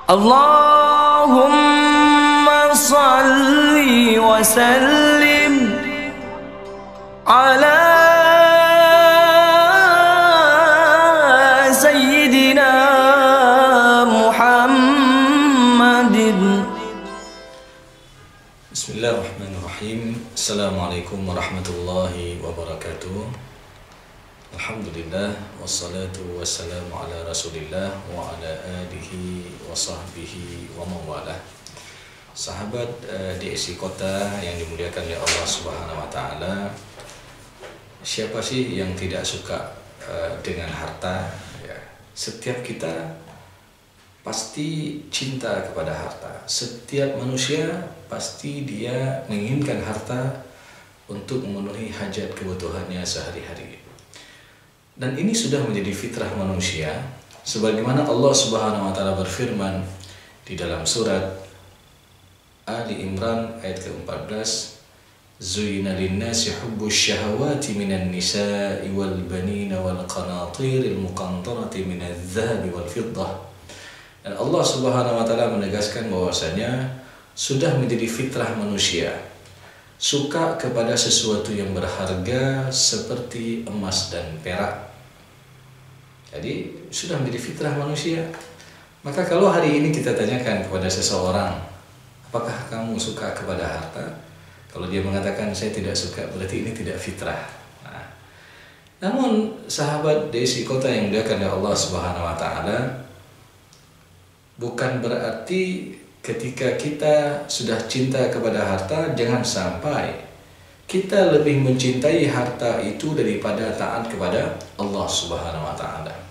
Allahumma salli wa sallim ala sayyidina Muhammadin. Bismillahirrahmanirrahim. Assalamualaikum warahmatullahi wabarakatuh. Alhamdulillah, wassalatu wassalamu ala rasulillah wa ala alihi wa sahbihi wa mawalah. Sahabat DSI Kota yang dimuliakan oleh Allah Subhanahu wa Ta'ala, siapa sih yang tidak suka dengan harta? Ya, setiap kita pasti cinta kepada harta. Setiap manusia pasti dia menginginkan harta untuk memenuhi hajat kebutuhannya sehari-hari. Dan ini sudah menjadi fitrah manusia, sebagaimana Allah Subhanahu wa Ta'ala berfirman di dalam surat Ali Imran ayat ke-14, Zuyina linnasi hubbus syahawati minan nisa'i wal banina wal qanatiril muqantarati minadh dhahabi wal fiddah. Dan Allah Subhanahu wa Ta'ala menegaskan bahwasanya sudah menjadi fitrah manusia suka kepada sesuatu yang berharga seperti emas dan perak. Jadi sudah menjadi fitrah manusia. Maka kalau hari ini kita tanyakan kepada seseorang, apakah kamu suka kepada harta? Kalau dia mengatakan saya tidak suka, berarti ini tidak fitrah. Namun sahabat DSI Kota yang dimuliakan oleh Allah Subhanahu wa Ta'ala, bukan berarti ketika kita sudah cinta kepada harta, jangan sampai kita lebih mencintai harta itu daripada taat kepada Allah Subhanahu wa Ta'ala.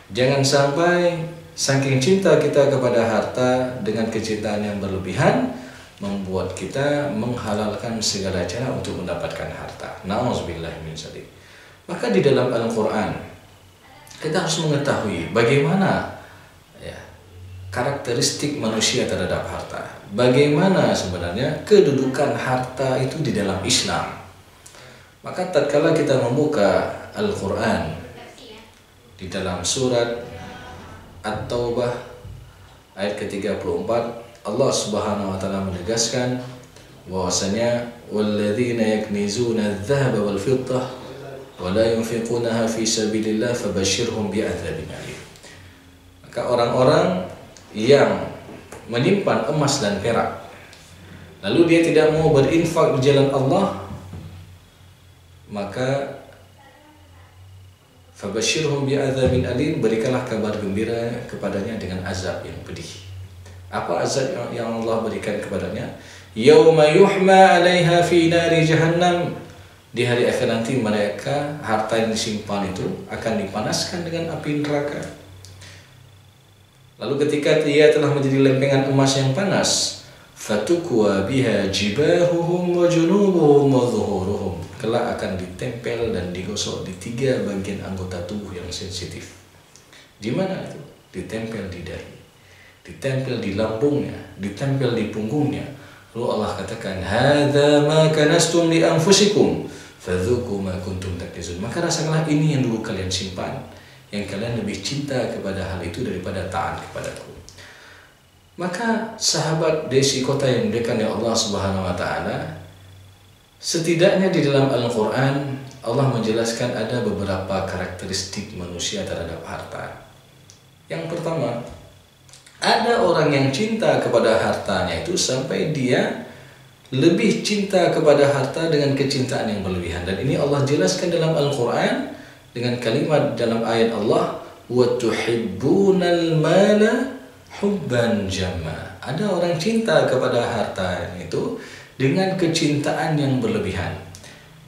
Jangan sampai saking cinta kita kepada harta dengan kecintaan yang berlebihan membuat kita menghalalkan segala cara untuk mendapatkan harta. Na'udzubillah min dzalik. Maka di dalam Al-Quran kita harus mengetahui bagaimana karakteristik manusia terhadap harta. Bagaimana sebenarnya kedudukan harta itu di dalam Islam. Maka tatkala kita membuka Al-Quran di dalam surat At-Taubah ayat ke-34, Allah Subhanahu wa Ta'ala menegaskan bahwasanya walladzina yaknizuna adh-dhahaba wal fiddah wa la yunfiqunaha fi sabilillah fabashshirhum bi'adzabin alim. Maka orang-orang yang menyimpan emas dan perak lalu dia tidak mau berinfak di jalan Allah, maka fabashshirhum bi'adzabin alim, berikanlah kabar gembira kepadanya dengan azab yang pedih. Apa azab yang Allah berikan kepadanya? Yauma yuhma 'alaiha fi nari jahannam. Di hari akhir nanti mereka harta yang disimpan itu akan dipanaskan dengan api neraka. Lalu ketika dia telah menjadi lempengan emas yang panas, fatukwa biha jibahuhum wa junubuhum wa zuhuruhum, kelak akan ditempel dan digosok di 3 bagian anggota tubuh yang sensitif. Di mana itu? Ditempel di dahi, ditempel di lambungnya, ditempel di punggungnya. Lalu Allah katakan, hadza ma kanastum li anfusikum fadzuqu ma kuntum taknizun. Maka rasakanlah ini yang dulu kalian simpan, yang kalian lebih cinta kepada hal itu daripada taat kepadaku. Maka sahabat DSI Kota yang dimuliakan oleh Allah Subhanahu wa Ta'ala, setidaknya di dalam Al-Quran Allah menjelaskan ada beberapa karakteristik manusia terhadap harta. Yang pertama, ada orang yang cinta kepada hartanya itu sampai dia lebih cinta kepada harta dengan kecintaan yang berlebihan. Dan ini Allah jelaskan dalam Al-Quran dengan kalimat dalam ayat Allah, wa tuhibbunal mala hubban jamma. Ada orang cinta kepada harta itu dengan kecintaan yang berlebihan.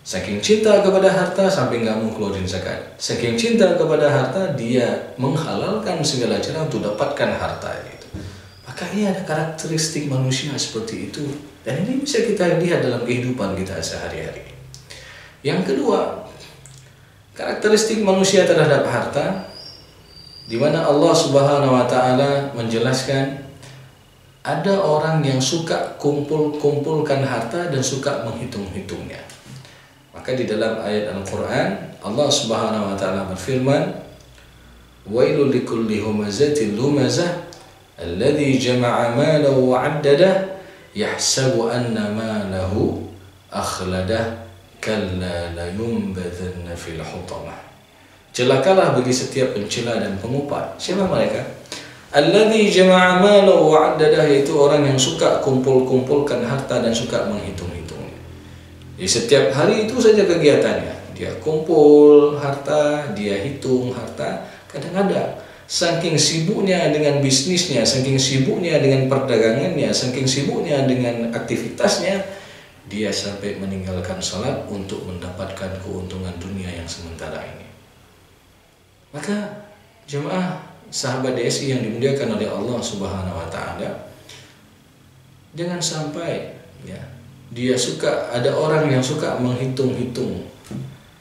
Saking cinta kepada harta sampai nggak mau keluarin zakat. Saking cinta kepada harta dia menghalalkan segala cara untuk dapatkan harta itu. Maka ini ada karakteristik manusia seperti itu. Dan ini bisa kita lihat dalam kehidupan kita sehari-hari. Yang kedua, karakteristik manusia terhadap harta, di mana Allah Subhanahu wa Ta'ala menjelaskan ada orang yang suka kumpulkan harta dan suka menghitung-hitungnya. Maka di dalam ayat Al-Quran Allah Subhanahu wa Ta'ala berfirman, wailul likulli humazatil lumazah Alladzi jama'a malahu wa 'addadah yahsabu anna malahu akhladah kalla la yunbadhanna fil hutamah. Celakalah bagi setiap pencela dan pengumpat. Siapa mereka? Alladzi jama'a malahu wa 'addadah, yaitu orang yang suka kumpul-kumpulkan harta dan suka menghitung-hitungnya. Di setiap hari itu saja kegiatannya. Dia kumpul harta, dia hitung harta. Kadang-kadang saking sibuknya dengan bisnisnya, saking sibuknya dengan perdagangannya, saking sibuknya dengan aktivitasnya, dia sampai meninggalkan salat untuk mendapatkan keuntungan dunia yang sementara ini. Maka jemaah sahabat DSI yang dimuliakan oleh Allah Subhanahu wa taala, jangan sampai ya, ada orang yang suka menghitung-hitung,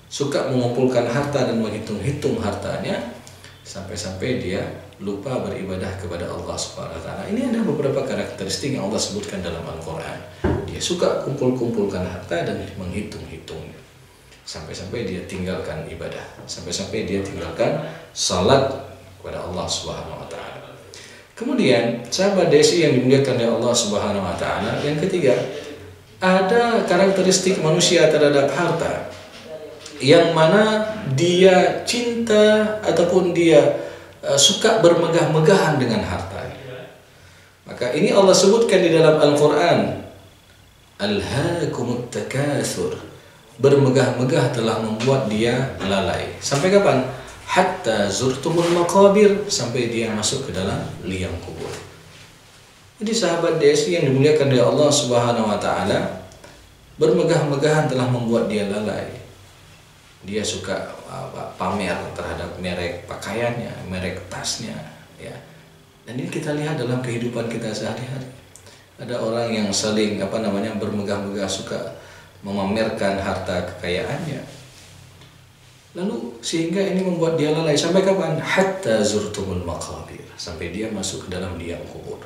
suka mengumpulkan harta dan menghitung-hitung hartanya, sampai-sampai dia lupa beribadah kepada Allah Subhanahu wa taala. Ini ada beberapa karakteristik yang Allah sebutkan dalam Al-Qur'an. Dia suka kumpul-kumpulkan harta dan menghitung-hitungnya. Sampai-sampai dia tinggalkan ibadah, sampai-sampai dia tinggalkan salat kepada Allah Subhanahu wa taala. Kemudian, sahabat DSI yang dimuliakan oleh Allah Subhanahu wa taala, yang ketiga, ada karakteristik manusia terhadap harta yang mana dia cinta ataupun dia suka bermegah-megahan dengan hartanya. Maka ini Allah sebutkan di dalam Al-Qur'an, alhaakumut takatsur, bermegah-megah telah membuat dia lalai. Sampai kapan? Hatta zurtumul maqabir, sampai dia masuk ke dalam liang kubur. Jadi sahabat DSI yang dimuliakan oleh Allah Subhanahu wa taala, bermegah-megahan telah membuat dia lalai. Dia suka pamer terhadap merek pakaiannya, merek tasnya, ya. Dan ini kita lihat dalam kehidupan kita sehari-hari. Ada orang yang saling bermegah-megah, suka memamerkan harta kekayaannya. Lalu sehingga ini membuat dia lalai. Sampai kapan? Hatta zurtumul maqabir, sampai dia masuk ke dalam liang kubur.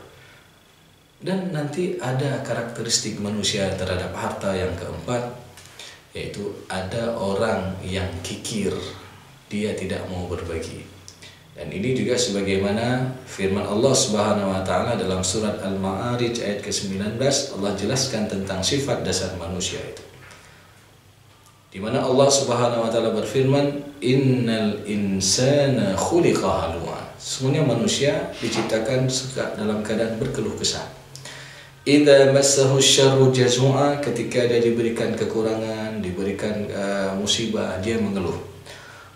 Dan nanti ada karakteristik manusia terhadap harta yang keempat, yaitu ada orang yang kikir, dia tidak mau berbagi. Dan ini juga sebagaimana firman Allah Subhanahu wa taala dalam surat Al-Ma'arij ayat ke-19, Allah jelaskan tentang sifat dasar manusia itu. Di mana Allah Subhanahu wa taala berfirman, "Innal insana khuliqa halu'a." Semuanya manusia diciptakan suka dalam keadaan berkeluh kesah. Idza massahu syarru jazua, ketika dia diberikan kekurangan, diberikan musibah, dia mengeluh.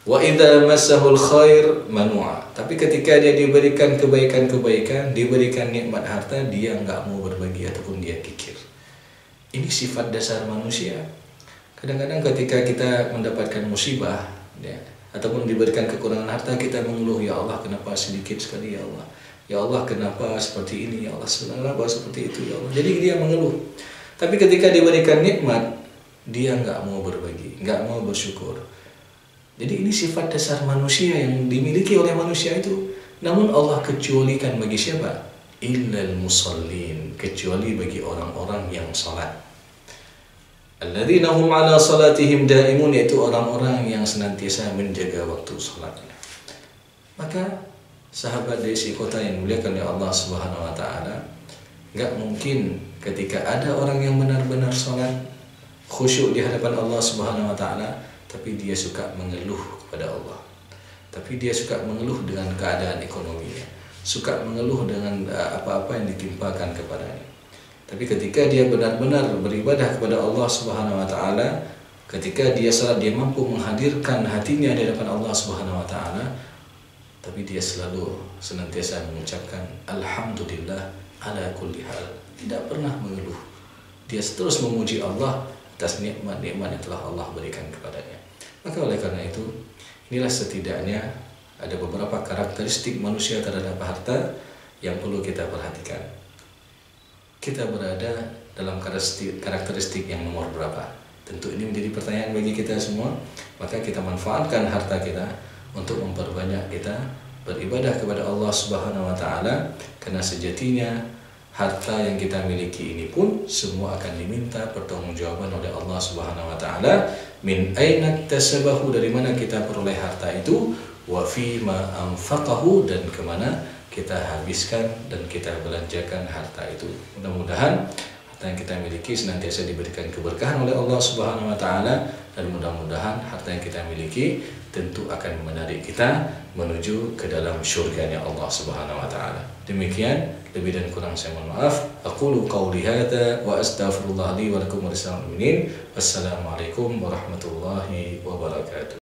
Wa idza massahul khair manua, tapi ketika dia diberikan kebaikan-kebaikan, diberikan nikmat harta, dia enggak mau berbagi ataupun dia kikir. Ini sifat dasar manusia. Kadang-kadang ketika kita mendapatkan musibah, ya, ataupun diberikan kekurangan harta, kita mengeluh, ya Allah kenapa sedikit sekali ya Allah. Ya Allah kenapa seperti ini, ya Allah kenapa seperti itu ya Allah. Jadi dia mengeluh. Tapi ketika diberikan nikmat, dia nggak mau berbagi, nggak mau bersyukur. Jadi ini sifat dasar manusia yang dimiliki oleh manusia itu. Namun Allah kecualikan bagi siapa? Illal musallin, kecuali bagi orang-orang yang salat. Alladzina hum ala salatihim daimun, yaitu orang-orang yang senantiasa menjaga waktu salatnya. Maka sahabat DSI Kota yang dimuliakan oleh Allah Subhanahu wa taala, enggak mungkin ketika ada orang yang benar-benar salat, khusyuk di hadapan Allah Subhanahu wa taala, tapi dia suka mengeluh kepada Allah. Tapi dia suka mengeluh dengan keadaan ekonominya, suka mengeluh dengan apa-apa yang ditimpakan kepadanya. Tapi ketika dia benar-benar beribadah kepada Allah Subhanahu wa taala, ketika dia salat, dia mampu menghadirkan hatinya di hadapan Allah Subhanahu wa taala, tapi dia selalu senantiasa mengucapkan alhamdulillah ala kulli hal, tidak pernah mengeluh. Dia terus memuji Allah atas nikmat-nikmat yang telah Allah berikan kepadanya. Maka oleh karena itu, inilah setidaknya ada beberapa karakteristik manusia terhadap harta yang perlu kita perhatikan. Kita berada dalam karakteristik yang nomor berapa? Tentu ini menjadi pertanyaan bagi kita semua. Maka kita manfaatkan harta kita untuk memperbanyak kita beribadah kepada Allah Subhanahu wa taala, karena sejatinya harta yang kita miliki ini pun semua akan diminta pertanggungjawaban oleh Allah Subhanahu wa taala. Min aina tasabahu, dari mana kita peroleh harta itu, wa fi ma anfaqahu, dan kemana kita habiskan dan kita belanjakan harta itu. Mudah-mudahan harta yang kita miliki senantiasa diberikan keberkahan oleh Allah Subhanahu wa taala, dan mudah-mudahan harta yang kita miliki tentu akan menarik kita menuju ke dalam syurganya Allah Subhanahu wa taala. Demikian, lebih dan kurang saya mohon maaf. Aqulu qauli hadza wa astaghfirullah li wa lakum wa lisal mu'minin. Wassalamualaikum warahmatullahi wabarakatuh.